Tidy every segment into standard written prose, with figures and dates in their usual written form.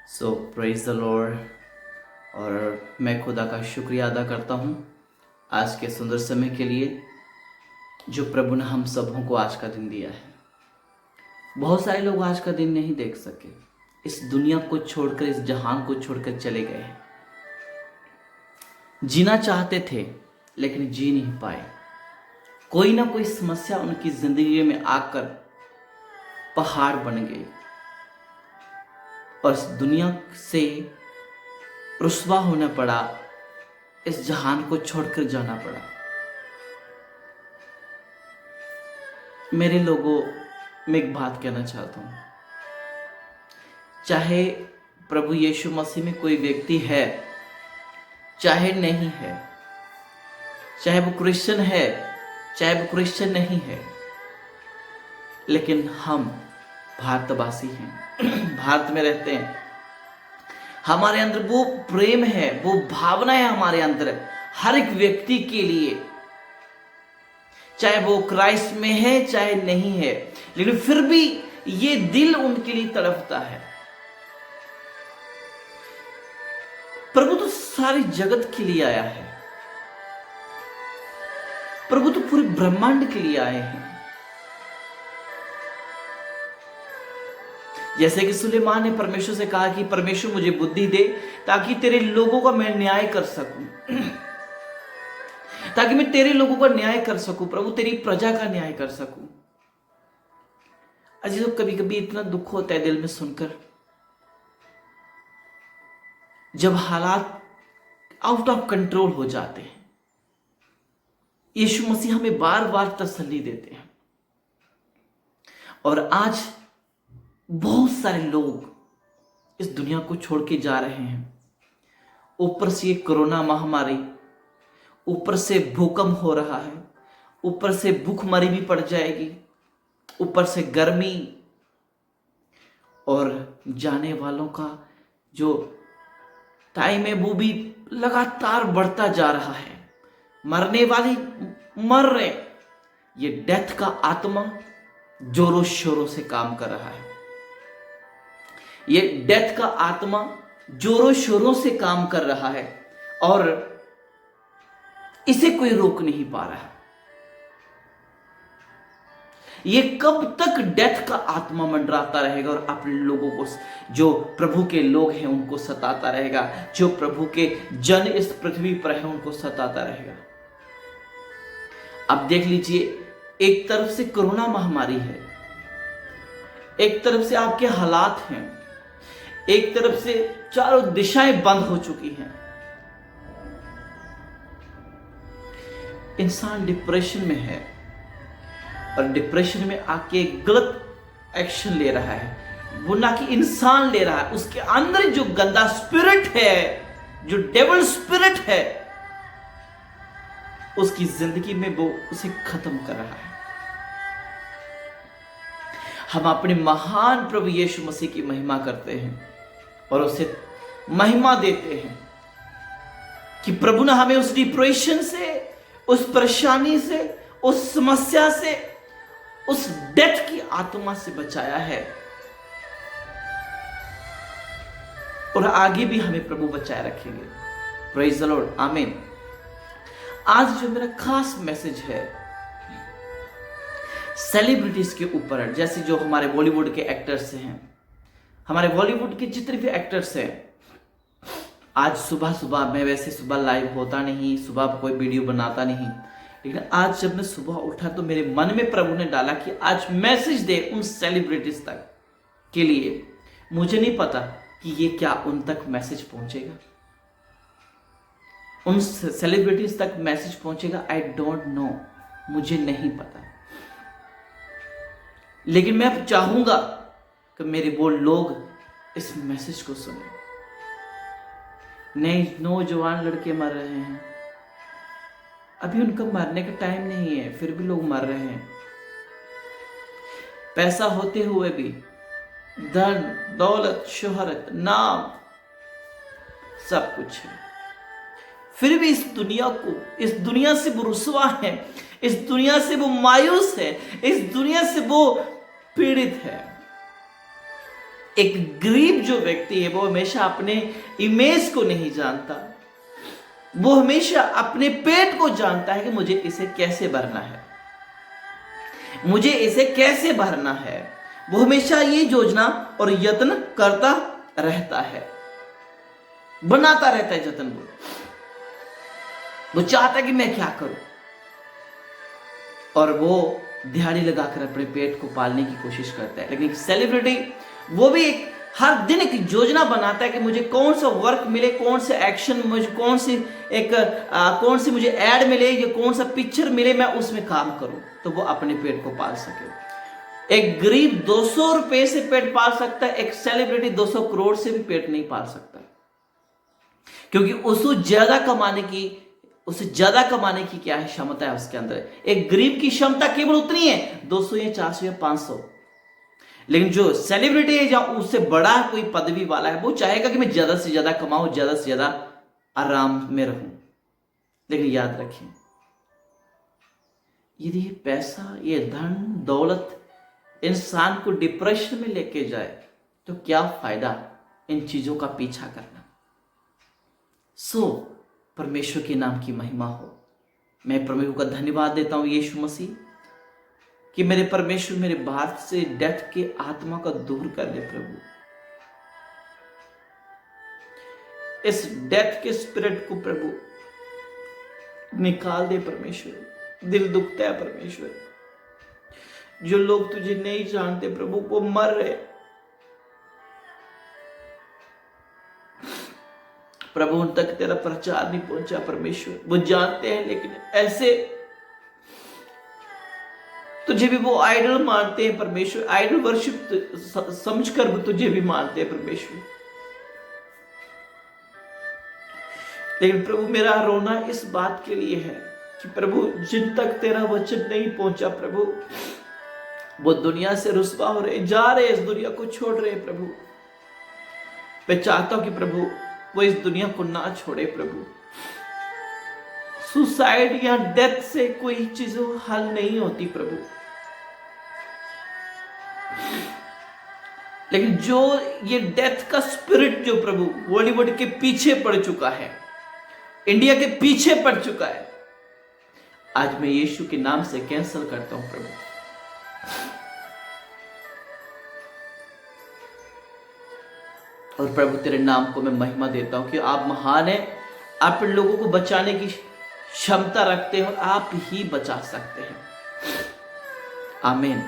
Praise the Lord. और मैं खुदा का शुक्रिया अदा करता हूँ आज के सुंदर समय के लिए जो प्रभु ने हम सबों को आज का दिन दिया है। बहुत सारे लोग आज का दिन नहीं देख सके, इस दुनिया को छोड़कर, इस जहान को छोड़कर चले गए हैं। जीना चाहते थे लेकिन जी नहीं पाए। कोई ना कोई समस्या उनकी जिंदगी में आकर पहाड़ बन गई और इस दुनिया से रुस्वा होना पड़ा, इस जहान को छोड़कर जाना पड़ा। मेरे लोगों, मैं एक बात कहना चाहता हूं, चाहे प्रभु यीशु मसीह में कोई व्यक्ति है चाहे नहीं है, चाहे वो क्रिश्चियन है चाहे वो क्रिश्चियन नहीं है, लेकिन हम भारतवासी हैं, भारत में रहते हैं। हमारे अंदर वो प्रेम है, वो भावना है हमारे अंदर हर एक व्यक्ति के लिए, चाहे वो क्राइस्ट में है चाहे नहीं है, लेकिन फिर भी ये दिल उनके लिए तड़पता है। प्रभु तो सारी जगत के लिए आया है, प्रभु तो पूरे ब्रह्मांड के लिए आए हैं। जैसे कि सुलेमान ने परमेश्वर से कहा कि परमेश्वर मुझे बुद्धि दे ताकि तेरे लोगों का मैं न्याय कर सकूं, ताकि मैं तेरे लोगों का न्याय कर सकूं, प्रभु तेरी प्रजा का न्याय कर सकूं। अजी तो कभी कभी इतना दुख होता है दिल में सुनकर, जब हालात आउट ऑफ कंट्रोल हो जाते हैं। यीशु मसीह हमें बार बार तसल्ली देते हैं और आज बहुत सारे लोग इस दुनिया को छोड़ के जा रहे हैं। ऊपर से ये कोरोना महामारी, ऊपर से भूकंप हो रहा है, ऊपर से भूखमरी भी पड़ जाएगी, ऊपर से गर्मी, और जाने वालों का जो टाइम है वो भी लगातार बढ़ता जा रहा है। मरने वाले मर रहे। ये डेथ का आत्मा जोरों शोरों से काम कर रहा है। ये डेथ का आत्मा जोरों शोरों से काम कर रहा है और इसे कोई रोक नहीं पा रहा है। ये कब तक डेथ का आत्मा मंडराता रहेगा और अपने लोगों को, जो प्रभु के लोग हैं, उनको सताता रहेगा, जो प्रभु के जन इस पृथ्वी पर हैं उनको सताता रहेगा। अब देख लीजिए, एक तरफ से कोरोना महामारी है, एक तरफ से आपके हालात हैं, एक तरफ से चारों दिशाएं बंद हो चुकी हैं। इंसान डिप्रेशन में है और डिप्रेशन में आके गलत एक्शन ले रहा है। वो ना कि इंसान ले रहा है, उसके अंदर जो गंदा स्पिरिट है, जो डेविल स्पिरिट है, उसकी जिंदगी में वो उसे खत्म कर रहा है। हम अपने महान प्रभु यीशु मसीह की महिमा करते हैं और उसे महिमा देते हैं कि प्रभु ने हमें उस डिप्रेशन से, उस परेशानी से, उस समस्या से, उस डेथ की आत्मा से बचाया है और आगे भी हमें प्रभु बचाए रखेंगे। प्रेज द लॉर्ड, आमीन। आज जो मेरा खास मैसेज है सेलिब्रिटीज के ऊपर, जैसे जो हमारे बॉलीवुड के एक्टर्स हैं, हमारे बॉलीवुड के जितने भी एक्टर्स हैं। आज सुबह सुबह, मैं वैसे सुबह लाइव होता नहीं, सुबह कोई वीडियो बनाता नहीं, लेकिन आज जब मैं सुबह उठा तो मेरे मन में प्रभु ने डाला कि आज मैसेज दे उन सेलिब्रिटीज तक के लिए। मुझे नहीं पता कि ये क्या उन तक मैसेज पहुंचेगा, उन सेलिब्रिटीज तक मैसेज पहुंचेगा। आई डोंट नो, मुझे नहीं पता, लेकिन मैं अब चाहूंगा कि मेरे वो लोग इस मैसेज को सुने। नए नौजवान लड़के मर रहे हैं, अभी उनका मरने का टाइम नहीं है, फिर भी लोग मर रहे हैं। पैसा होते हुए भी, धन दौलत शोहरत नाम सब कुछ है, फिर भी इस दुनिया को, इस दुनिया से वो रुस्वा है, इस दुनिया से वो मायूस है, इस दुनिया से वो पीड़ित है। एक गरीब जो व्यक्ति है वो हमेशा अपने इमेज को नहीं जानता, वो हमेशा अपने पेट को जानता है कि मुझे इसे कैसे भरना है, मुझे इसे कैसे भरना है। वो हमेशा ये योजना और यत्न करता रहता है, बनाता रहता है जतन। वो चाहता है कि मैं क्या करूं, और वो दिहाड़ी लगाकर अपने पेट को पालने की कोशिश करता है। लेकिन सेलिब्रिटी वो भी हर दिन एक योजना बनाता है कि मुझे कौन सा वर्क मिले, कौन से एक्शन, मुझे कौन सी मुझे एड मिले, या कौन सा पिक्चर मिले, मैं उसमें काम करूं तो वो अपने पेट को पाल सके। एक गरीब 200 रुपए से पेट पाल सकता है, एक सेलिब्रिटी 200 करोड़ से भी पेट नहीं पाल सकता, क्योंकि उससे ज्यादा कमाने की क्या है, क्षमता है उसके अंदर। एक गरीब की क्षमता केवल उतनी है 200 या 400 या 500, लेकिन जो सेलिब्रिटी है या उससे बड़ा कोई पदवी वाला है, वो चाहेगा कि मैं ज्यादा से ज्यादा कमाऊं, ज्यादा से ज्यादा आराम में रहूं। लेकिन याद रखें, यदि ये पैसा, ये धन दौलत इंसान को डिप्रेशन में लेके जाए तो क्या फायदा इन चीजों का पीछा करना। परमेश्वर के नाम की महिमा हो। मैं प्रभु का धन्यवाद देता हूं यीशु मसीह कि मेरे परमेश्वर मेरे बात से डेथ के आत्मा को दूर कर दे प्रभु। इस डेथ के स्पिरिट को प्रभु निकाल दे परमेश्वर। दिल दुखता है परमेश्वर, जो लोग तुझे नहीं जानते प्रभु वो मर रहे प्रभु, उन तक तेरा प्रचार नहीं पहुंचा परमेश्वर। वो जानते हैं लेकिन ऐसे तुझे भी वो आइडल मानते हैं परमेश्वर, आइडल वर्शिप समझकर वो तुझे भी मानते हैं परमेश्वर। लेकिन प्रभु मेरा रोना इस बात के लिए है कि प्रभु जिन तक तेरा वचन नहीं पहुंचा प्रभु, वो दुनिया से रुसवा हो रहे, जा रहे, इस दुनिया को छोड़ रहे प्रभु। मैं चाहता हूं कि प्रभु वो इस दुनिया को ना छोड़े प्रभु। सुसाइड या डेथ से कोई चीज हल नहीं होती प्रभु, लेकिन जो ये डेथ का स्पिरिट जो प्रभु बॉलीवुड के पीछे पड़ चुका है, इंडिया के पीछे पड़ चुका है, आज मैं यीशु के नाम से कैंसिल करता हूं प्रभु। और प्रभु तेरे नाम को मैं महिमा देता हूं कि आप महान हैं, आप इन लोगों को बचाने की क्षमता रखते हैं और आप ही बचा सकते हैं। आमीन।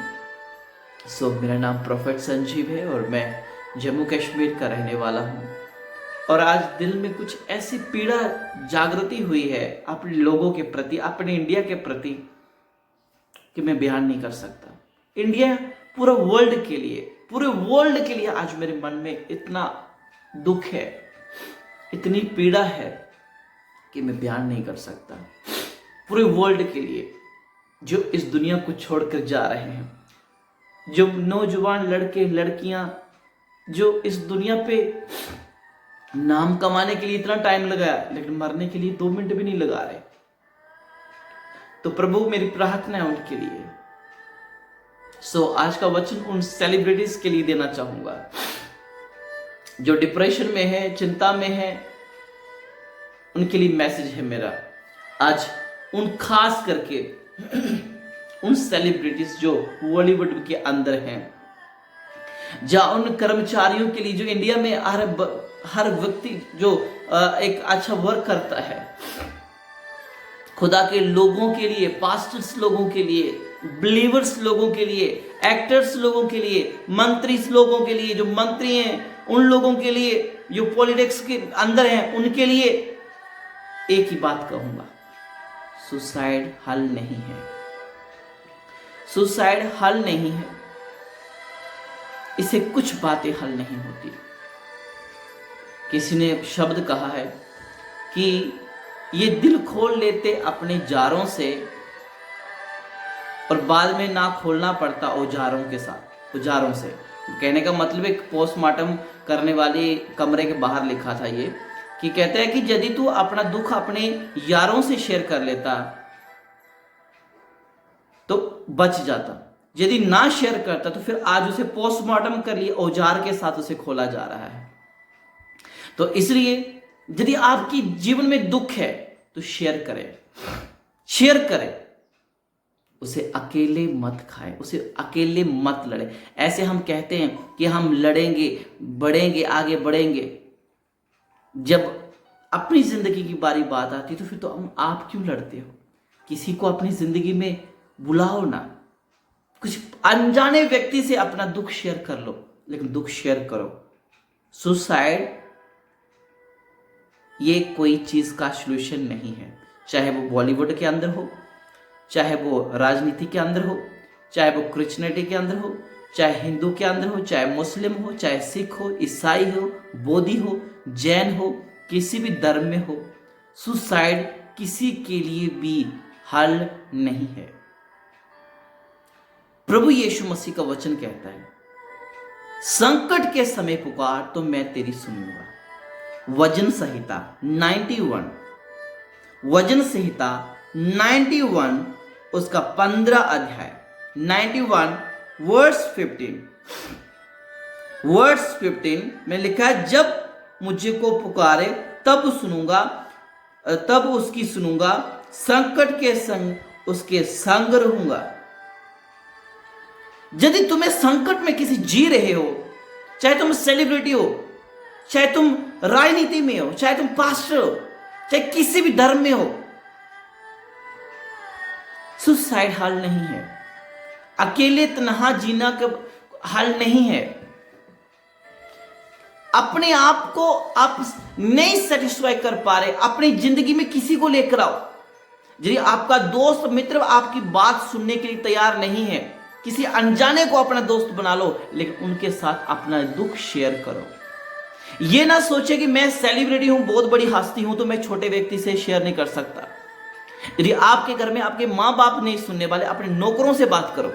मेरा नाम प्रोफेट संजीव है और मैं जम्मू कश्मीर का रहने वाला हूं। और आज दिल में कुछ ऐसी पीड़ा जागृति हुई है अपने लोगों के प्रति, अपने इंडिया के प्रति, कि मैं बयान नहीं कर सकता। इंडिया पूरे वर्ल्ड के लिए आज मेरे मन में इतना दुख है, इतनी पीड़ा है कि मैं बयान नहीं कर सकता। पूरे वर्ल्ड के लिए जो इस दुनिया को छोड़कर जा रहे हैं, जो नौजवान लड़के लड़कियां जो इस दुनिया पे नाम कमाने के लिए इतना टाइम लगाया लेकिन मरने के लिए 2 मिनट भी नहीं लगा रहे। तो प्रभु मेरी प्रार्थना है उनके लिए। आज का वचन उन सेलिब्रिटीज के लिए देना चाहूंगा जो डिप्रेशन में है, चिंता में है, उनके लिए मैसेज है मेरा आज। उन खास करके उन सेलिब्रिटीज जो बॉलीवुड के अंदर हैं, जहां उन कर्मचारियों के लिए जो इंडिया में हर व्यक्ति जो एक अच्छा वर्क करता है, खुदा के लोगों के लिए, पास्टर्स लोगों के लिए, बिलीवर्स लोगों के लिए, एक्टर्स लोगों के लिए, मंत्री लोगों के लिए, जो मंत्री हैं उन लोगों के लिए, जो पॉलिटिक्स के अंदर हैं उनके लिए एक ही बात कहूंगा, सुसाइड हल नहीं है। सुसाइड हल नहीं है, इसे कुछ बातें हल नहीं होती। किसी ने शब्द कहा है कि ये दिल खोल लेते अपने जारों से और बाद में ना खोलना पड़ता औजारों से। कहने का मतलब एक पोस्टमार्टम करने वाली कमरे के बाहर लिखा था ये, कि कहते हैं कि यदि तू अपना दुख अपने यारों से शेयर कर लेता तो बच जाता, यदि ना शेयर करता तो फिर आज उसे पोस्टमार्टम कर लिए औजार के साथ उसे खोला जा रहा है। तो इसलिए यदि आपकी जीवन में दुख है तो शेयर करें, शेयर करें। उसे अकेले मत खाएं, उसे अकेले मत लड़े। ऐसे हम कहते हैं कि हम लड़ेंगे, बढ़ेंगे, आगे बढ़ेंगे। जब अपनी जिंदगी की बारी बात आती है तो फिर तो आप क्यों लड़ते हो? किसी को अपनी जिंदगी में बुलाओ ना, कुछ अनजाने व्यक्ति से अपना दुख शेयर कर लो, लेकिन दुख शेयर करो। सुसाइड ये कोई चीज का सॉल्यूशन नहीं है, चाहे वो बॉलीवुड के अंदर हो, चाहे वो राजनीति के अंदर हो, चाहे वो क्रिश्चियनिटी के अंदर हो, चाहे हिंदू के अंदर हो, चाहे मुस्लिम हो, चाहे सिख हो, ईसाई हो, बौद्धी हो, जैन हो, किसी भी धर्म में हो, सुसाइड किसी के लिए भी हल नहीं है। प्रभु यीशु मसीह का वचन कहता है, संकट के समय पुकार तो मैं तेरी सुनूंगा। वचन संहिता 91, वचन संहिता 91 उसका 15 अध्याय 91 वर्स 15 में लिखा है, जब मुझे को पुकारे तब सुनूंगा, तब उसकी सुनूंगा, संकट के संग उसके संग रहूंगा। यदि तुम्हें संकट में किसी जी रहे हो, चाहे तुम सेलिब्रिटी हो, चाहे तुम राजनीति में हो, चाहे तुम पास्टर हो, चाहे किसी भी धर्म में हो, सुसाइड हल नहीं है। अकेले तन्हा जीना का हल नहीं है। अपने आप को आप नहीं सेटिस्फाई कर पा रहे, अपनी जिंदगी में किसी को लेकर आओ। यदि आपका दोस्त मित्र आपकी बात सुनने के लिए तैयार नहीं है, किसी अनजाने को अपना दोस्त बना लो, लेकिन उनके साथ अपना दुख शेयर करो। यह ना सोचे कि मैं सेलिब्रिटी हूं, बहुत बड़ी हस्ती हूं, तो मैं छोटे व्यक्ति से शेयर नहीं कर सकता। यदि आपके घर में आपके मां बाप नहीं सुनने वाले, अपने नौकरों से बात करो।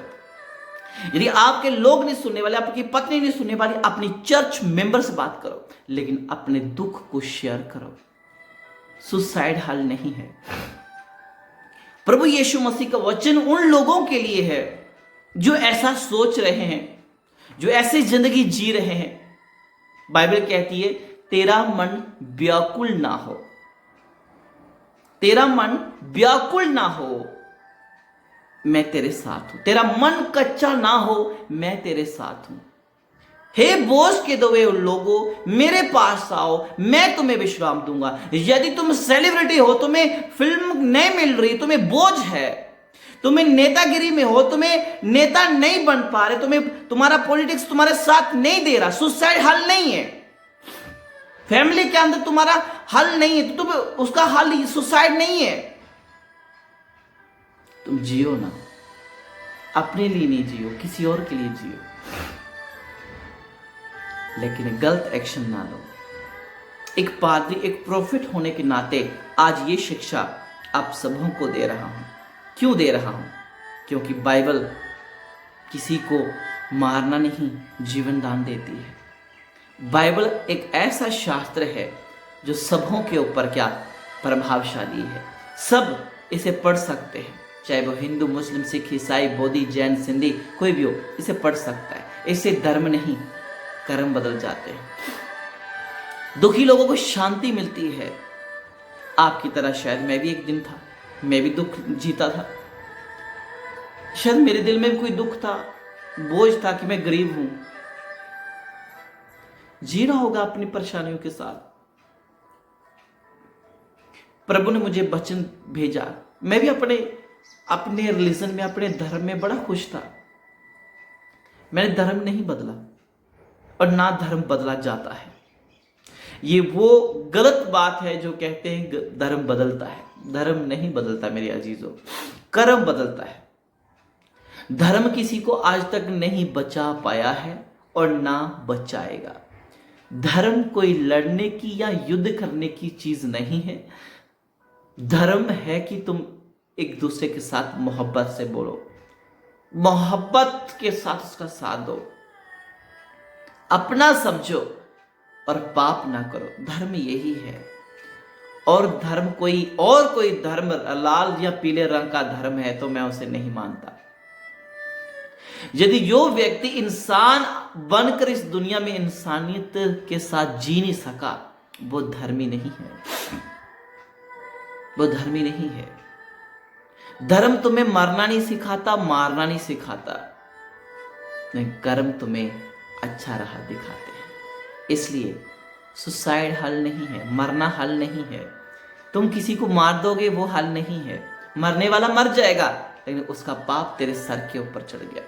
यदि आपके लोग नहीं सुनने वाले, आपकी पत्नी नहीं सुनने वाली, अपनी चर्च मेंबर से बात करो, लेकिन अपने दुख को शेयर करो। सुसाइड हल नहीं है। प्रभु यीशु मसीह का वचन उन लोगों के लिए है जो ऐसा सोच रहे हैं, जो ऐसी जिंदगी जी रहे हैं। बाइबल कहती है, तेरा मन व्याकुल ना हो, तेरा मन व्याकुल ना हो, मैं तेरे साथ हूं। तेरा मन कच्चा ना हो, मैं तेरे साथ हूं। हे बोझ के दबे लोगों, मेरे पास आओ, मैं तुम्हें विश्राम दूंगा। यदि तुम सेलिब्रिटी हो, तुम्हें फिल्म नहीं मिल रही, तुम्हें बोझ है, तुम्हें नेतागिरी में हो, तुम्हें नेता नहीं बन पा रहे, तुम्हें तुम्हारा पॉलिटिक्स तुम्हारे साथ नहीं दे रहा, सुसाइड हल नहीं है। फैमिली के अंदर तुम्हारा हल नहीं है, तो तुम उसका हल सुसाइड नहीं है। तुम जियो ना, अपने लिए नहीं जियो, किसी और के लिए जियो, लेकिन गलत एक्शन ना लो। एक पादरी, एक प्रोफेट होने के नाते आज ये शिक्षा आप सबों को दे रहा हूं। क्यों दे रहा हूं? क्योंकि बाइबल किसी को मारना नहीं, जीवन दान देती है। बाइबल एक ऐसा शास्त्र है जो सबों के ऊपर क्या प्रभावशाली है। सब इसे पढ़ सकते हैं, चाहे वो हिंदू, मुस्लिम, सिख, ईसाई, बौद्धी, जैन, सिंधी, कोई भी हो, इसे पढ़ सकता है। इससे धर्म नहीं, कर्म बदल जाते हैं। दुखी लोगों को शांति मिलती है। आपकी तरह शायद मैं भी एक दिन था, मैं भी दुख जीता था। शायद मेरे दिल में भी कोई दुख था, बोझ था कि मैं गरीब हूं। जीना होगा अपनी परेशानियों के साथ। प्रभु ने मुझे वचन भेजा, मैं भी अपने रिलीजन में, अपने धर्म में बड़ा खुश था। मैंने धर्म नहीं बदला और ना धर्म बदला जाता है। ये वो गलत बात है जो कहते हैं धर्म बदलता है। धर्म नहीं बदलता मेरे अजीजों, कर्म बदलता है। धर्म किसी को आज तक नहीं बचा पाया है और ना बचाएगा। धर्म कोई लड़ने की या युद्ध करने की चीज नहीं है। धर्म है कि तुम एक दूसरे के साथ मोहब्बत से बोलो, मोहब्बत के साथ उसका साथ दो, अपना समझो और पाप ना करो। धर्म यही है। और धर्म कोई धर्म लाल या पीले रंग का धर्म है तो मैं उसे नहीं मानता। यदि जो व्यक्ति इंसान बनकर इस दुनिया में इंसानियत के साथ जी नहीं सका, वो धर्मी नहीं है, वो धर्मी नहीं है। धर्म तुम्हें मरना नहीं सिखाता, मारना नहीं सिखाता, नहीं, कर्म तुम्हें अच्छा राह दिखाते हैं। इसलिए सुसाइड हल नहीं है, मरना हल नहीं है। तुम किसी को मार दोगे वो हल नहीं है। मरने वाला मर जाएगा, लेकिन उसका पाप तेरे सर के ऊपर चढ़ गया।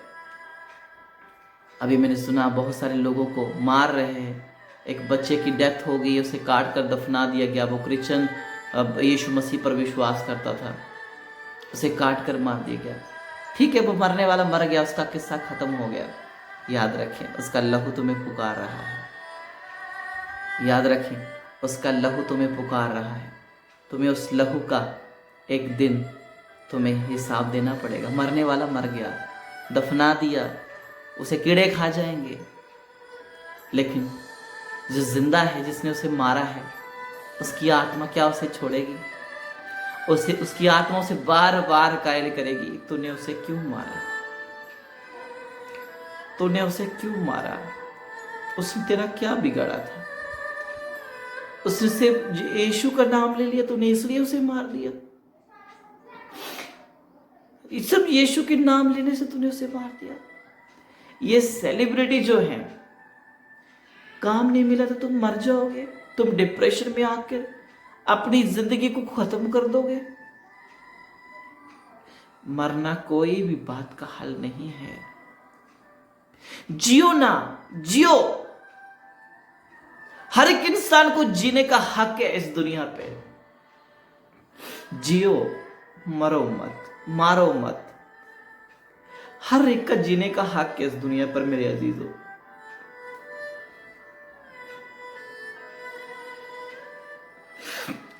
अभी मैंने सुना बहुत सारे लोगों को मार रहे हैं। एक बच्चे की डेथ हो गई, उसे काट कर दफना दिया गया। वो क्रिश्चियन यीशु मसीह पर विश्वास करता था, उसे काट कर मार दिया गया। ठीक है, वो मरने वाला मर गया, उसका किस्सा खत्म हो गया। याद रखें, उसका लहू तुम्हें पुकार रहा है। याद रखें, उसका लहू तुम्हें पुकार रहा है। तुम्हें उस लहू का एक दिन तुम्हें हिसाब देना पड़ेगा। मरने वाला मर गया, दफना दिया, उसे कीड़े खा जाएंगे, लेकिन जो जिंदा है, जिसने उसे मारा है, उसकी आत्मा क्या उसे छोड़ेगी? उसे, उसकी आत्मा उसे बार बार कायल करेगी, तूने उसे क्यों मारा? तूने उसे क्यों मारा? उसने तेरा क्या बिगाड़ा था? उसने सिर्फ यीशु का नाम ले लिया, तूने इसलिए उसे मार दिया। सब यीशु के नाम लेने से तूने उसे मार दिया। ये सेलिब्रिटी जो है, काम नहीं मिला तो तुम मर जाओगे, तुम डिप्रेशन में आकर अपनी जिंदगी को खत्म कर दोगे। मरना कोई भी बात का हल नहीं है। जियो ना, जियो। हर एक इंसान को जीने का हक है इस दुनिया पे। जियो, मरो मत, मारो मत। हर एक का जीने का हक है इस दुनिया पर मेरे अजीजों।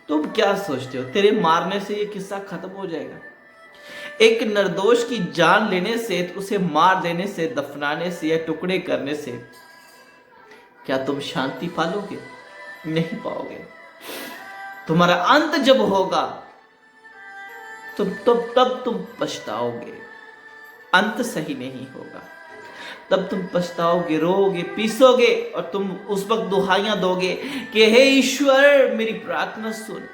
तुम क्या सोचते हो तेरे मारने से ये किस्सा खत्म हो जाएगा? एक निर्दोष की जान लेने से, उसे मार देने से, दफनाने से या टुकड़े करने से क्या तुम शांति पालोगे? नहीं पाओगे। तुम्हारा अंत जब होगा तब तुम पछताओगे। अंत सही नहीं होगा, तब तुम पछताओगे, रोओगे, पीसोगे, और तुम उस वक्त दुहाइयां दोगे कि हे ईश्वर मेरी प्रार्थना सुन।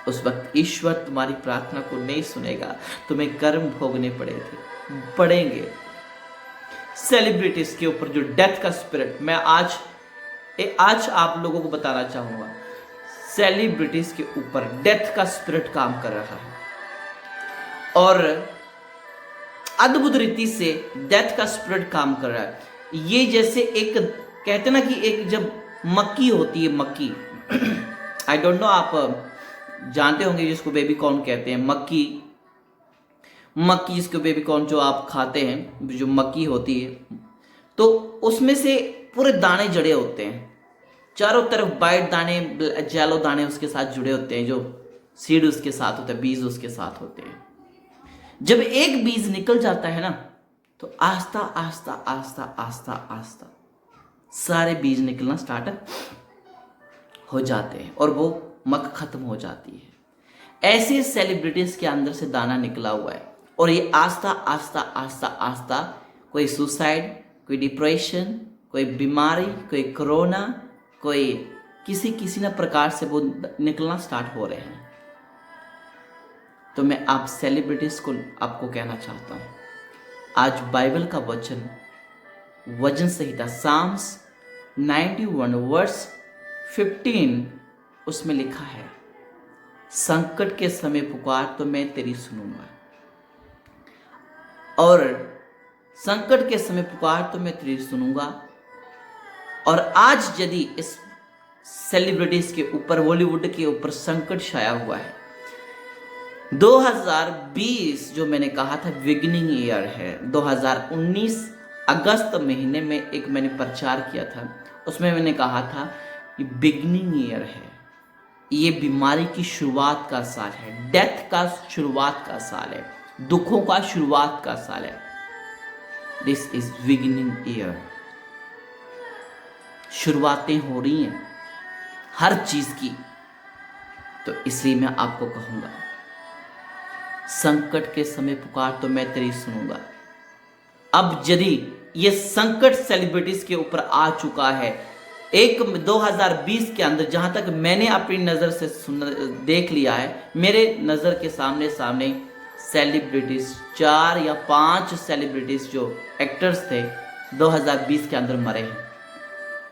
उस वक्त ईश्वर तुम्हारी प्रार्थना को नहीं सुनेगा, तुम्हें कर्म भोगने पड़ेंगे। सेलिब्रिटीज के ऊपर जो डेथ का स्पिरिट, मैं आज आप लोगों को बताना चाहूंगा, सेलिब्रिटीज के ऊपर डेथ का स्पिरिट काम कर रहा है और अद्भुत रीति से डेथ का स्पिरिट काम कर रहा है। ये जैसे एक कहते ना कि एक जब मक्की होती है, मक्की आई डोंट नो, आप जानते होंगे जिसको बेबी कॉर्न कहते हैं, मक्की जिसको बेबी कॉर्न जो आप खाते हैं, जो मक्की होती है, तो उसमें से पूरे दाने जड़े होते हैं, चारों तरफ वाइट दाने, येलो दाने उसके साथ जुड़े होते हैं, जो सीड उसके साथ होता है, बीज उसके साथ होते हैं। जब एक बीज निकल जाता है ना, तो आस्ता आस्ता आस्ता आस्ता आस्ता सारे बीज निकलना स्टार्ट हो जाते हैं और वो मक खत्म हो जाती है। ऐसे सेलिब्रिटीज के अंदर से दाना निकला हुआ है और ये आस्ता आस्ता आस्ता आस्ता कोई सुसाइड, कोई डिप्रेशन, कोई बीमारी, कोई कोरोना, कोई किसी न प्रकार से वो निकलना स्टार्ट हो रहे हैं। तो मैं आप सेलिब्रिटीज को आपको कहना चाहता हूं, आज बाइबल का वचन संहिता साम्स 91 वर्स 15 उसमें लिखा है, संकट के समय पुकार तो मैं तेरी सुनूंगा। और संकट के समय पुकार तो मैं तेरी सुनूंगा। और आज यदि इस सेलिब्रिटीज के ऊपर, बॉलीवुड के ऊपर संकट छाया हुआ है, 2020 जो मैंने कहा था बिगिनिंग ईयर है, 2019 अगस्त महीने में एक मैंने प्रचार किया था, उसमें मैंने कहा था कि बिगिनिंग ईयर है, ये बीमारी की शुरुआत का साल है, डेथ का शुरुआत का साल है, दुखों का शुरुआत का साल है। This is beginning year. शुरुआतें हो रही हैं हर चीज की। तो इसलिए मैं आपको कहूंगा, संकट के समय पुकार तो मैं तेरी सुनूंगा। अब यदि ये संकट सेलिब्रिटीज के ऊपर आ चुका है, 2020 के अंदर जहां तक मैंने अपनी नजर से देख लिया है, मेरे नजर के सामने सेलिब्रिटीज 4 या 5 सेलिब्रिटीज जो एक्टर्स थे 2020 के अंदर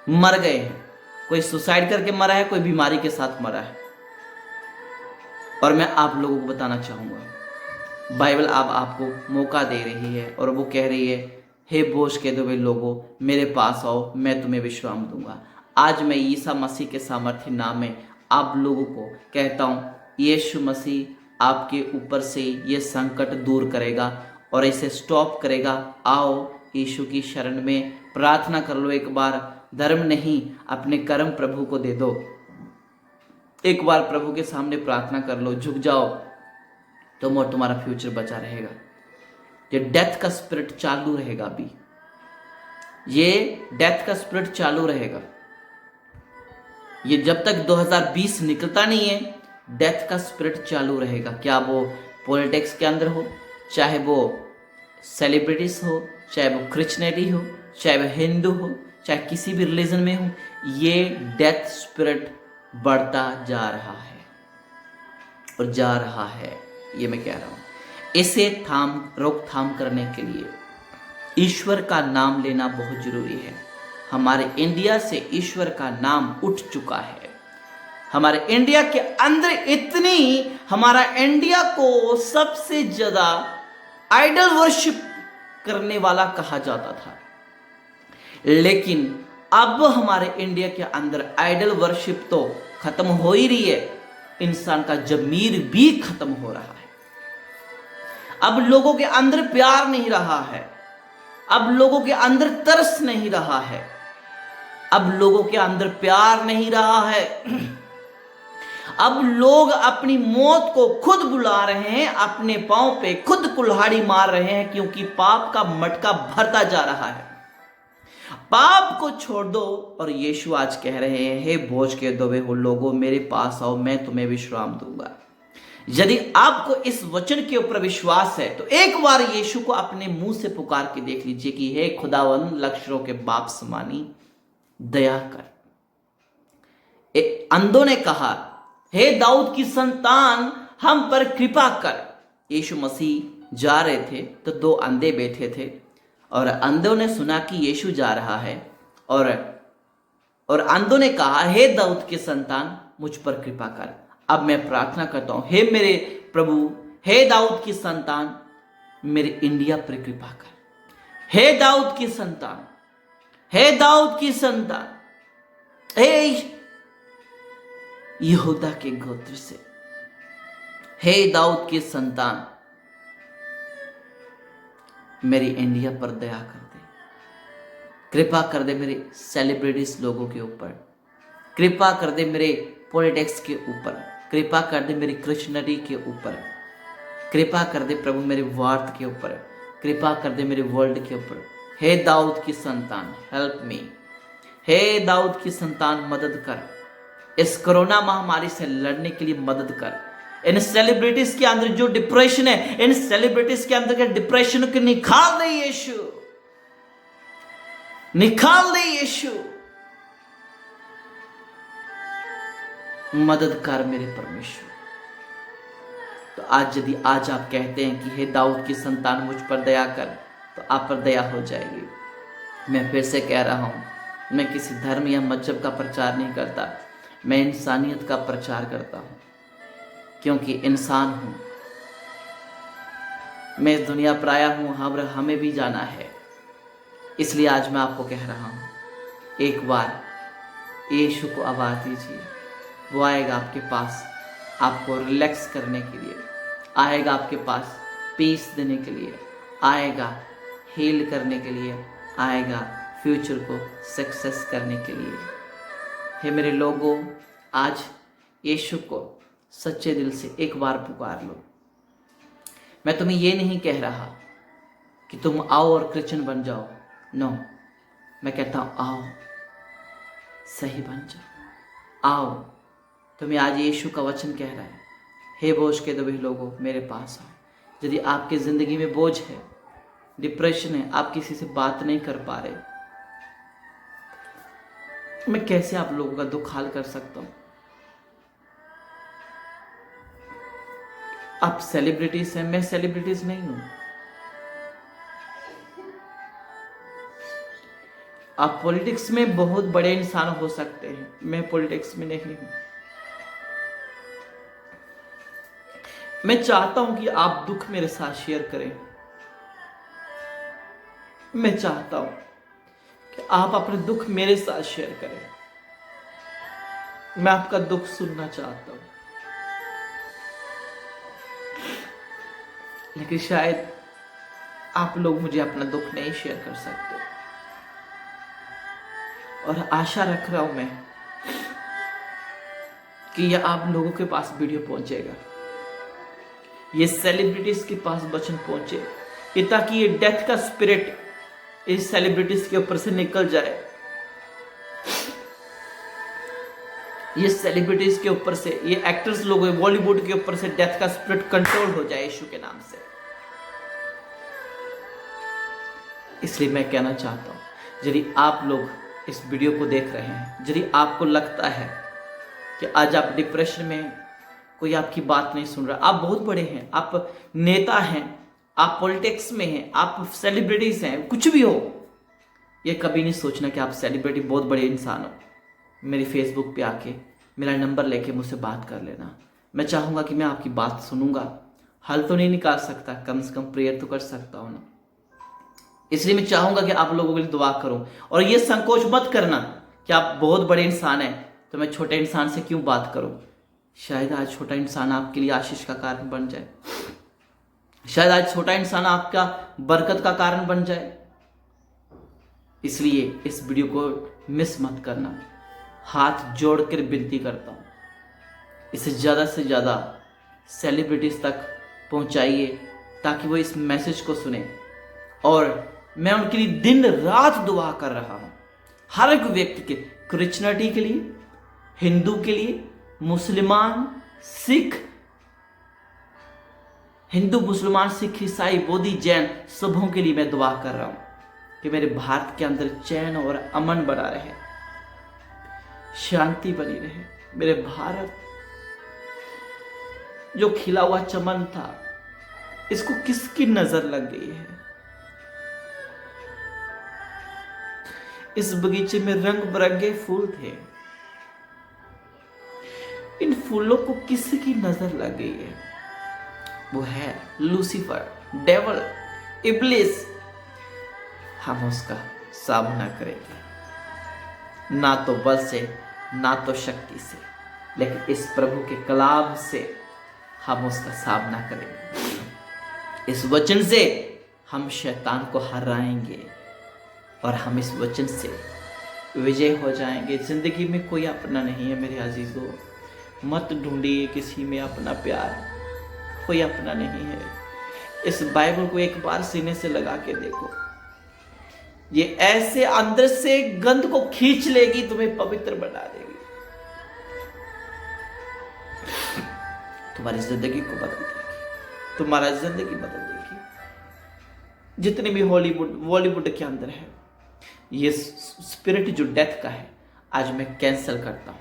मर गए हैं। कोई सुसाइड करके मरा है, कोई बीमारी के साथ मरा है। और मैं आप लोगों को बताना चाहूंगा, बाइबल अब आपको मौका दे रही है और वो कह रही है, हे बोझ के दबे लोगों मेरे पास आओ, मैं तुम्हें विश्राम दूंगा। आज मैं ईसा मसीह के सामर्थ्य नाम में आप लोगों को कहता हूं, यीशु मसीह आपके ऊपर से ये संकट दूर करेगा और इसे स्टॉप करेगा। आओ यीशु की शरण में प्रार्थना कर लो। एक बार धर्म नहीं, अपने कर्म प्रभु को दे दो। एक बार प्रभु के सामने प्रार्थना कर लो, झुक जाओ, तुम और तुम्हारा फ्यूचर बचा रहेगा। ये डेथ का स्पिरिट चालू रहेगा, अभी ये डेथ का स्पिरिट चालू रहेगा। ये जब तक 2020 निकलता नहीं है, डेथ का स्पिरिट चालू रहेगा। क्या वो पॉलिटिक्स के अंदर हो, चाहे वो सेलिब्रिटीज हो, चाहे वो क्रिश्चियनिटी हो, चाहे वो हिंदू हो, चाहे किसी भी रिलीजन में हो, ये डेथ स्पिरिट बढ़ता जा रहा है और जा रहा है, ये मैं कह रहा हूं। इसे रोकथाम करने के लिए ईश्वर का नाम लेना बहुत जरूरी है। हमारे इंडिया से ईश्वर का नाम उठ चुका है। हमारे इंडिया के अंदर हमारा इंडिया को सबसे ज्यादा आइडल वर्शिप करने वाला कहा जाता था, लेकिन अब हमारे इंडिया के अंदर आइडल वर्शिप तो खत्म हो ही रही है, इंसान का जमीर भी खत्म हो रहा है। अब लोगों के अंदर प्यार नहीं रहा है, अब लोगों के अंदर तरस नहीं रहा है, अब लोगों के अंदर प्यार नहीं रहा है। अब लोग अपनी मौत को खुद बुला रहे हैं, अपने पांव पे खुद कुल्हाड़ी मार रहे हैं, क्योंकि पाप का मटका भरता जा रहा है। पाप को छोड़ दो। और यीशु आज कह रहे हैं, हे बोझ के दबे हो लोगों मेरे पास आओ, मैं तुम्हें विश्राम दूंगा। यदि आपको इस वचन के ऊपर विश्वास है तो एक बार यीशु को अपने मुंह से पुकार के देख लीजिए कि हे खुदावन लश्करों के बाप समानी दया कर। अंधों ने कहा, हे दाऊद की संतान हम पर कृपा कर। यीशु मसीह जा रहे थे तो 2 अंधे बैठे थे और अंधों ने सुना कि यीशु जा रहा है और अंधों ने कहा, हे दाऊद की संतान मुझ पर कृपा कर। अब मैं प्रार्थना करता हूं, हे मेरे प्रभु, हे दाऊद की संतान मेरे इंडिया पर कृपा कर। हे दाऊद की संतान, हे दाऊद की संतान, हे यहूदा के गोत्र से, हे दाऊद की संतान मेरी इंडिया पर दया कर दे, कृपा कर दे मेरे सेलिब्रिटीज लोगों के ऊपर, कृपा कर दे मेरे पॉलिटिक्स के ऊपर, कृपा कर दे मेरी क्रिश्चियनिटी के ऊपर, कृपा कर दे प्रभु मेरे वार्थ के ऊपर, कृपा कर दे मेरे वर्ल्ड के ऊपर। हे दाऊद की संतान हेल्प मी, हे दाऊद की संतान मदद कर, इस कोरोना महामारी से लड़ने के लिए मदद कर। इन सेलिब्रिटीज के अंदर जो डिप्रेशन है, इन सेलिब्रिटीज के अंदर के डिप्रेशन को निकाल दे यीशु, निकाल दे यीशु, मदद कर मेरे परमेश्वर। तो आज यदि आज आप कहते हैं कि हे दाऊद की संतान मुझ पर दया कर, तो आप पर दया हो जाएगी। मैं फिर से कह रहा हूं, मैं किसी धर्म या मजहब का प्रचार नहीं करता, मैं इंसानियत का प्रचार करता हूं, क्योंकि इंसान हूं मैं, इस दुनिया पर आया हूं, हमें भी जाना है। इसलिए आज मैं आपको कह रहा हूं, एक बार यीशु को आवाज दीजिए, वो आएगा आपके पास आपको रिलैक्स करने के लिए, आएगा आपके पास पीस देने के लिए, आएगा हील करने के लिए, आएगा फ्यूचर को सक्सेस करने के लिए। हे मेरे लोगों, आज यीशु को सच्चे दिल से एक बार पुकार लो। मैं तुम्हें ये नहीं कह रहा कि तुम आओ और क्रिश्चियन बन जाओ, नो, मैं कहता हूं आओ सही बन जाओ। आओ, तुम्हें आज यीशु का वचन कह रहा है, हे बोझ के दबे लोगों मेरे पास आओ। यदि आपकी जिंदगी में बोझ है, डिप्रेशन है, आप किसी से बात नहीं कर पा रहे, मैं कैसे आप लोगों का दुख हाल कर सकता हूं। आप सेलिब्रिटीज हैं, मैं सेलिब्रिटीज नहीं हूं। आप पॉलिटिक्स में बहुत बड़े इंसान हो सकते हैं, मैं पॉलिटिक्स में नहीं हूं। मैं चाहता हूं कि आप दुख मेरे साथ शेयर करें। मैं चाहता हूं कि आप अपने दुख मेरे साथ शेयर करें। मैं आपका दुख सुनना चाहता हूं, लेकिन शायद आप लोग मुझे अपना दुख नहीं शेयर कर सकते। और आशा रख रहा हूं मैं कि यह आप लोगों के पास वीडियो पहुंचेगा, ये सेलिब्रिटीज के पास वचन पहुंचे, ये ताकि ये डेथ का स्पिरिट इस सेलिब्रिटीज के ऊपर से निकल जाए, ये सेलिब्रिटीज के ऊपर से, ये एक्टर्स लोग बॉलीवुड के ऊपर से डेथ का स्पिरिट कंट्रोल हो जाए यीशु के नाम से। इसलिए मैं कहना चाहता हूं, यदि आप लोग इस वीडियो को देख रहे हैं, यदि आपको लगता है कि आज आप डिप्रेशन में, कोई आपकी बात नहीं सुन रहा, आप बहुत बड़े हैं, आप नेता हैं, आप पॉलिटिक्स में हैं, आप सेलिब्रिटीज हैं, कुछ भी हो, ये कभी नहीं सोचना कि आप सेलिब्रिटी बहुत बड़े इंसान हो। मेरी फेसबुक पे आके मेरा नंबर लेके मुझसे बात कर लेना। मैं चाहूँगा कि मैं आपकी बात सुनूंगा, हल तो नहीं निकाल सकता, कम से कम प्रेयर तो कर सकता हूँ ना। इसलिए मैं चाहूँगा कि आप लोगों के लिए दुआ करूँ, और ये संकोच मत करना कि आप बहुत बड़े इंसान हैं तो मैं छोटे इंसान से क्यों बात करूँ। शायद आज छोटा इंसान आपके लिए आशीष का कारण बन जाए, शायद आज छोटा इंसान आपका बरकत का कारण बन जाए। इसलिए इस वीडियो को मिस मत करना, हाथ जोड़कर विनती करता हूं, इसे ज़्यादा से ज़्यादा सेलिब्रिटीज तक पहुंचाइए ताकि वो इस मैसेज को सुने। और मैं उनके लिए दिन रात दुआ कर रहा हूं, हर एक व्यक्ति के, क्रिश्चियनिटी के लिए, हिंदू के लिए, मुसलमान, सिख, हिंदू, मुसलमान, सिख, ईसाई, बौद्ध, जैन, सबों के लिए मैं दुआ कर रहा हूं कि मेरे भारत के अंदर चैन और अमन बना रहे, शांति बनी रहे। मेरे भारत जो खिला हुआ चमन था, इसको किसकी नजर लग गई है? इस बगीचे में रंग बिरंगे फूल थे, इन फूलों को किसकी नजर लग गई है? वो है लूसीफर, डेवल, इब्लिस। हम उसका सामना करेंगे, ना तो बल से, ना तो शक्ति से, लेकिन इस प्रभु के कलाम से हम उसका सामना करेंगे। इस वचन से हम शैतान को हराएंगे और हम इस वचन से विजय हो जाएंगे। जिंदगी में कोई अपना नहीं है मेरे अजीजों, मत ढूंढिए किसी में अपना प्यार, कोई अपना नहीं है। इस बाइबल को एक बार सीने से लगा के देखो, ये ऐसे अंदर से गंध को खींच लेगी, तुम्हें पवित्र बना देगी, तुम्हारी जिंदगी को बदल देगी, तुम्हारा जिंदगी बदल देगी। जितने भी बॉलीवुड के अंदर है, ये स्पिरिट जो डेथ का है, आज मैं कैंसिल करता हूं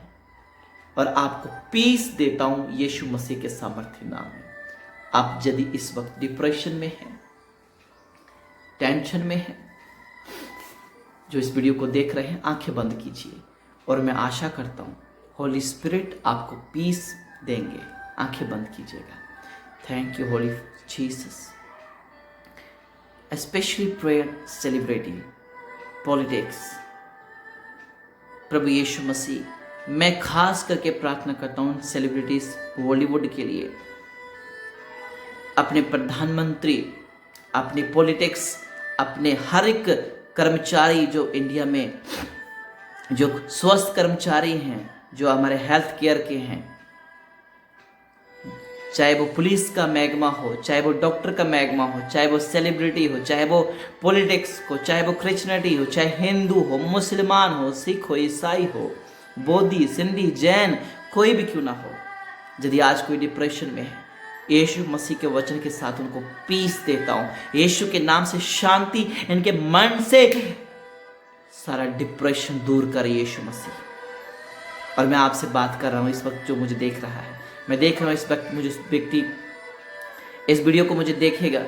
और आपको पीस देता हूं यीशु मसीह के सामर्थ्य नाम में। आप यदि इस वक्त डिप्रेशन में हैं, टेंशन में हैं, जो इस वीडियो को देख रहे हैं, आंखें बंद कीजिए और मैं आशा करता हूं होली स्पिरिट आपको पीस देंगे। आंखें बंद कीजिएगा। Thank you holy Jesus. Specially prayer celebrity, politics, प्रभु यीशु मसीह, मैं खास करके प्रार्थना करता हूं सेलिब्रिटीज बॉलीवुड के लिए, अपने प्रधानमंत्री, अपने पॉलिटिक्स, अपने हर एक कर्मचारी जो इंडिया में जो स्वस्थ कर्मचारी हैं, जो हमारे हेल्थ केयर के हैं, चाहे वो पुलिस का मैगमा हो, चाहे वो डॉक्टर का मैगमा हो, चाहे वो सेलिब्रिटी हो, चाहे वो पॉलिटिक्स हो, चाहे वो क्रिश्चियनिटी हो, चाहे हिंदू हो, मुसलमान हो, सिख हो, ईसाई हो, बौद्धी, सिंधी, जैन, कोई भी क्यों ना हो, यदि आज कोई डिप्रेशन में है, यीशु मसीह के वचन के साथ उनको पीस देता हूं। यीशु के नाम से शांति इनके मन से, सारा डिप्रेशन दूर कर यीशु मसीह। और मैं आपसे बात कर रहा हूं इस वक्त, जो मुझे देख रहा है, मैं देख रहा हूं इस वक्त मुझे व्यक्ति इस वीडियो को मुझे देखेगा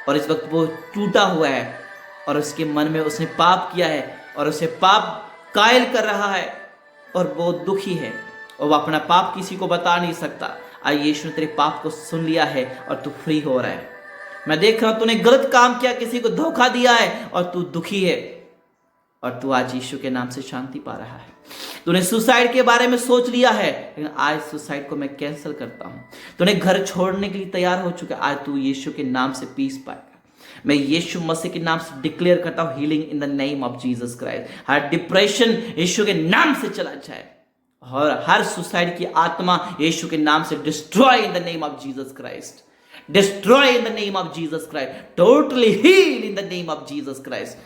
और इस वक्त वो टूटा हुआ है और उसके मन में उसने पाप किया है और उसे पाप कायल कर रहा है और वो दुखी है और वो अपना पाप किसी को बता नहीं सकता। आज यीशु ने तेरे पाप को सुन लिया है और तू फ्री हो रहा है। मैं देख रहा हूं तूने गलत काम किया, किसी को धोखा दिया है और तू दुखी है और तू आज यीशु के नाम से शांति पा रहा है। तूने सुसाइड के बारे में सोच लिया है, लेकिन आज सुसाइड को मैं कैंसिल करता हूं। तूने घर छोड़ने के लिए तैयार हो चुका है, आज तू यीशु के नाम से पीस पाएगा। मैं यीशु मसीह के नाम से डिक्लेयर करता हूं healing in the name of Jesus Christ. हर डिप्रेशन यीशु के नाम से चला जाए और हर सुसाइड की आत्मा यीशु के नाम से destroy in the name of Jesus Christ. Destroy in the name of Jesus Christ. Totally heal in the name of Jesus Christ.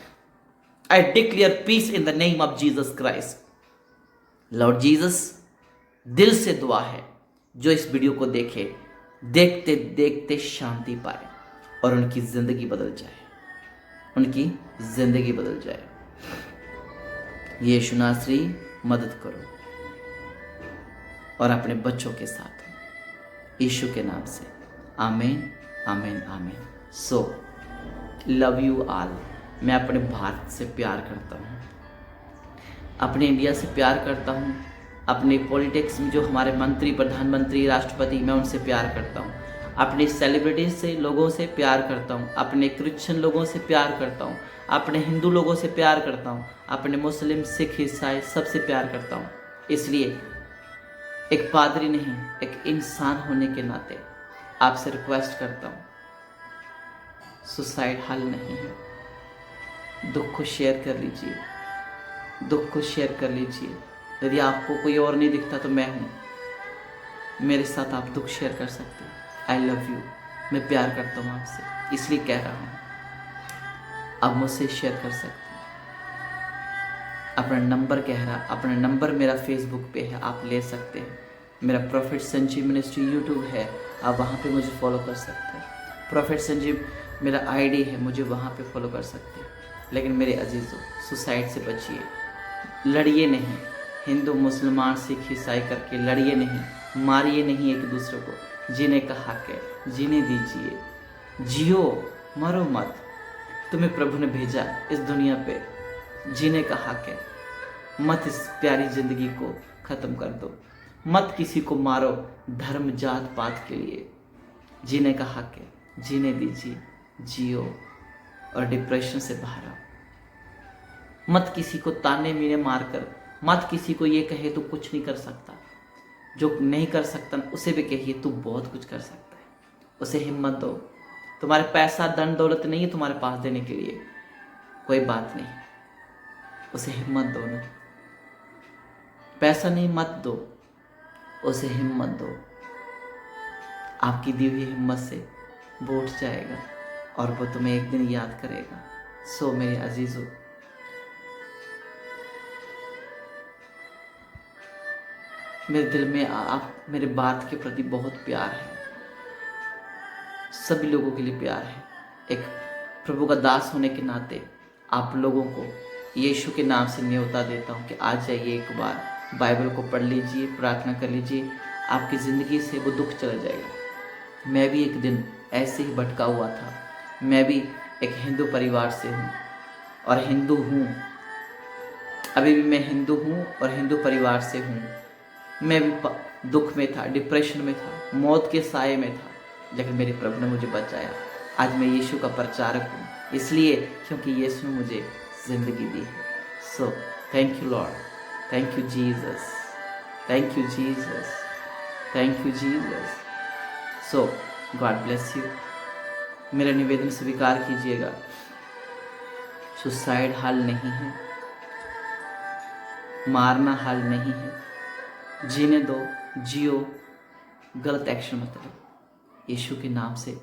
I declare peace in the name of Jesus Christ. Lord Jesus, दिल से दुआ है जो इस video को देखे, देखते देखते शांति पाए और उनकी जिंदगी बदल जाए, उनकी जिंदगी बदल जाए। यीशु नासरी मदद करो और अपने बच्चों के साथ यीशु के नाम से आमीन आमीन आमीन। So love you all. मैं अपने भारत से प्यार करता हूँ, अपने इंडिया से प्यार करता हूँ, अपने पॉलिटिक्स में जो हमारे मंत्री, प्रधानमंत्री, राष्ट्रपति, मैं उनसे प्यार करता हूँ, अपने सेलिब्रिटीज से, लोगों से प्यार करता हूँ, अपने क्रिश्चियन लोगों से प्यार करता हूँ, अपने हिंदू लोगों से प्यार करता हूँ, अपने मुस्लिम, सिख, ईसाई सबसे प्यार करता हूँ। इसलिए एक पादरी नहीं, एक इंसान होने के नाते आपसे रिक्वेस्ट करता हूँ, सुसाइड हल नहीं है। दुख को शेयर कर लीजिए, दुख को शेयर कर लीजिए। यदि आपको कोई और नहीं दिखता तो मैं हूँ, मेरे साथ आप दुख शेयर कर सकते हैं। आई लव यू, मैं प्यार करता हूँ आपसे, इसलिए कह रहा हूँ आप मुझसे शेयर कर सकते हैं। अपना नंबर कह रहा, अपना नंबर मेरा फेसबुक पे है, आप ले सकते हैं। मेरा प्रॉफिट संजीव मिनिस्ट्री यूट्यूब है, आप वहाँ पे मुझे फॉलो कर सकते हैं। प्रॉफिट संजीव मेरा आईडी है, मुझे वहाँ पे फॉलो कर सकते हैं। लेकिन मेरे अजीज़ों, सुसाइड से बचिए, लड़िए नहीं, हिंदू मुसलमान सिख ईसाई करके लड़िए नहीं, मारिए नहीं एक दूसरे को। जीने का हक है, जीने दीजिए, जियो, मरो मत। तुम्हें प्रभु ने भेजा इस दुनिया पे, जीने का हक है। मत इस प्यारी जिंदगी को ख़त्म कर दो, मत किसी को मारो धर्म जात पात के लिए। जीने का हक है, जीने दीजिए, जियो और डिप्रेशन से बाहर आओ। मत किसी को ताने मीने मारकर, मत किसी को ये कहे तू कुछ नहीं कर सकता। जो नहीं कर सकता उसे भी कहिए तू बहुत कुछ कर सकता है। उसे हिम्मत दो। तुम्हारे पैसा धन दौलत नहीं है तुम्हारे पास देने के लिए, कोई बात नहीं, उसे हिम्मत दो ना। पैसा नहीं मत दो, उसे हिम्मत दो। आपकी दी हुई हिम्मत से वो उठ जाएगा और वो तुम्हें एक दिन याद करेगा। सो मेरे अजीजों, मेरे दिल में आप मेरे बात के प्रति बहुत प्यार है, सभी लोगों के लिए प्यार है। एक प्रभु का दास होने के नाते आप लोगों को यीशु के नाम से न्योता देता हूँ कि आज जाइए, एक बार बाइबल को पढ़ लीजिए, प्रार्थना कर लीजिए, आपकी ज़िंदगी से वो दुख चला जाएगा। मैं भी एक दिन ऐसे ही भटका हुआ था। मैं भी एक हिंदू परिवार से हूँ और हिंदू हूँ, अभी भी मैं हिंदू हूँ और हिंदू परिवार से हूँ। मैं भी दुख में था, डिप्रेशन में था, मौत के साए में था, लेकिन मेरे प्रभु ने मुझे बचाया। आज मैं यीशु का प्रचारक हूँ, इसलिए क्योंकि यीशु ने मुझे ज़िंदगी दी है। So thank you Lord, thank you Jesus, thank you Jesus, thank you Jesus. So God bless you. मेरा निवेदन स्वीकार कीजिएगा, सुसाइड हल नहीं है, मारना हल नहीं है। जीने दो, जियो, गलत एक्शन मत लो। यीशु के नाम से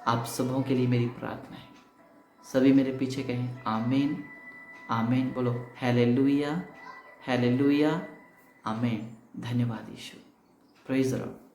आप सबों के लिए मेरी प्रार्थना है। सभी मेरे पीछे कहें आमीन आमीन। बोलो हालेलुया हालेलुया आमीन। धन्यवाद यीशु। Praise the Lord.